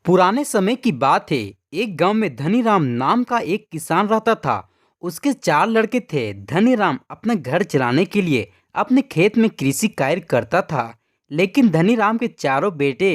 पुराने समय की बात है। एक गांव में धनीराम नाम का एक किसान रहता था। उसके 4 लड़के थे। धनीराम अपना घर चलाने के लिए अपने खेत में कृषि कार्य करता था। लेकिन धनीराम के चारों बेटे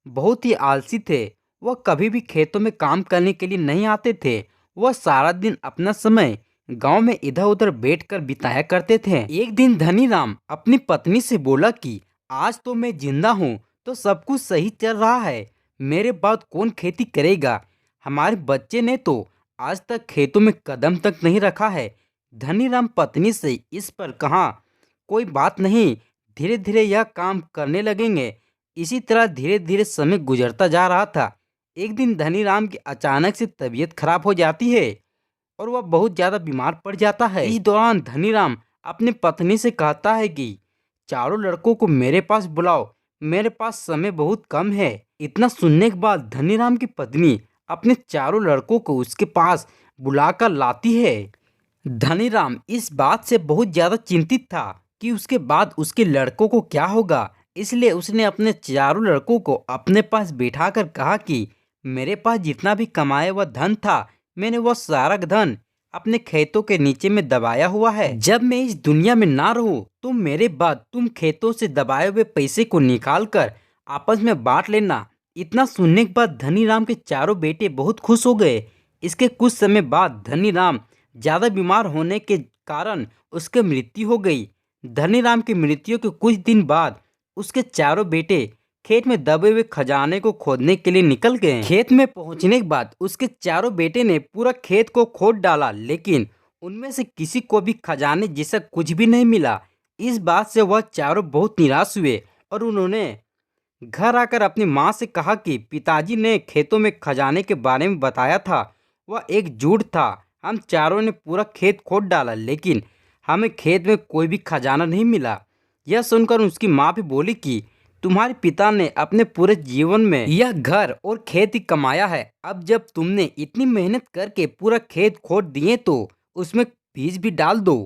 बहुत ही आलसी थे। वह कभी भी खेतों में काम करने के लिए नहीं आते थे। वह सारा दिन अपना समय गांव में इधर उधर बैठकर बिताया करते थे। एक दिन धनीराम अपनी पत्नी से बोला कि आज तो मैं जिंदा हूँ तो सब कुछ सही चल रहा है। मेरे बाद कौन खेती करेगा? हमारे बच्चे ने तो आज तक खेतों में कदम तक नहीं रखा है। धनीराम पत्नी से इस पर कहा, कोई बात नहीं, धीरे धीरे यह काम करने लगेंगे। इसी तरह धीरे धीरे समय गुजरता जा रहा था। एक दिन धनीराम की अचानक से तबीयत खराब हो जाती है और वह बहुत ज्यादा बीमार पड़ जाता है। इस दौरान धनीराम अपनी पत्नी से कहता है कि चारों लड़कों को मेरे पास बुलाओ, मेरे पास समय बहुत कम है। इतना सुनने के बाद धनीराम की पत्नी अपने चारों लड़कों को उसके पास बुलाकर लाती है। धनीराम इस बात से बहुत ज्यादा चिंतित था कि उसके बाद उसके लड़कों को क्या होगा। इसलिए उसने अपने चारों लड़कों को अपने पास बैठाकर कहा कि मेरे पास जितना भी कमाया हुआ धन था, मैंने वह सारा धन अपने खेतों के नीचे में दबाया हुआ है। जब मैं इस दुनिया में ना रहूं तो मेरे बाद तुम खेतों से दबाए हुए पैसे को निकाल कर आपस में बांट लेना। इतना सुनने के बाद धनीराम के चारों बेटे बहुत खुश हो गए। इसके कुछ समय बाद धनीराम ज्यादा बीमार होने के कारण उसकी मृत्यु हो गई। धनीराम की मृत्यु के कुछ दिन बाद उसके चारों बेटे खेत में दबे हुए खजाने को खोदने के लिए निकल गए। खेत में पहुंचने के बाद उसके चारों बेटे ने पूरा खेत को खोद डाला, लेकिन उनमें से किसी को भी खजाने जैसा कुछ भी नहीं मिला। इस बात से वह चारों बहुत निराश हुए और उन्होंने घर आकर अपनी माँ से कहा कि पिताजी ने खेतों में खजाने के बारे में बताया था, वह एक झूठ था। हम चारों ने पूरा खेत खोद डाला, लेकिन हमें खेत में कोई भी खजाना नहीं मिला। यह सुनकर उसकी माँ भी बोली कि तुम्हारे पिता ने अपने पूरे जीवन में यह घर और खेत ही कमाया है। अब जब तुमने इतनी मेहनत करके पूरा खेत खोद दिए तो उसमें बीज भी डाल दो।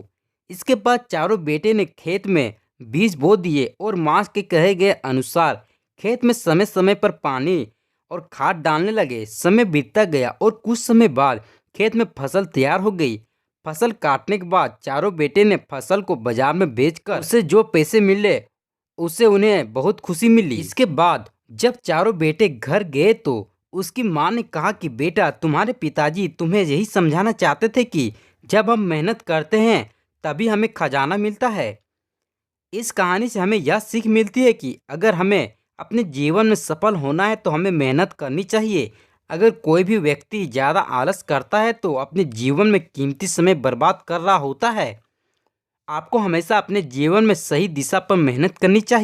इसके बाद चारों बेटे ने खेत में बीज बो दिए और माँ के कहे गए अनुसार खेत में समय समय पर पानी और खाद डालने लगे। समय बीतता गया और कुछ समय बाद खेत में फसल तैयार हो गई। फसल काटने के बाद चारों बेटे ने फसल को बाजार में बेचकर उससे जो पैसे मिले उससे उन्हें बहुत खुशी मिली। इसके बाद जब चारों बेटे घर गए तो उसकी माँ ने कहा कि बेटा, तुम्हारे पिताजी तुम्हें यही समझाना चाहते थे कि जब हम मेहनत करते हैं तभी हमें खजाना मिलता है। इस कहानी से हमें यह सीख मिलती है कि अगर हमें अपने जीवन में सफल होना है तो हमें मेहनत करनी चाहिए। अगर कोई भी व्यक्ति ज़्यादा आलस करता है तो अपने जीवन में कीमती समय बर्बाद कर रहा होता है। आपको हमेशा अपने जीवन में सही दिशा पर मेहनत करनी चाहिए।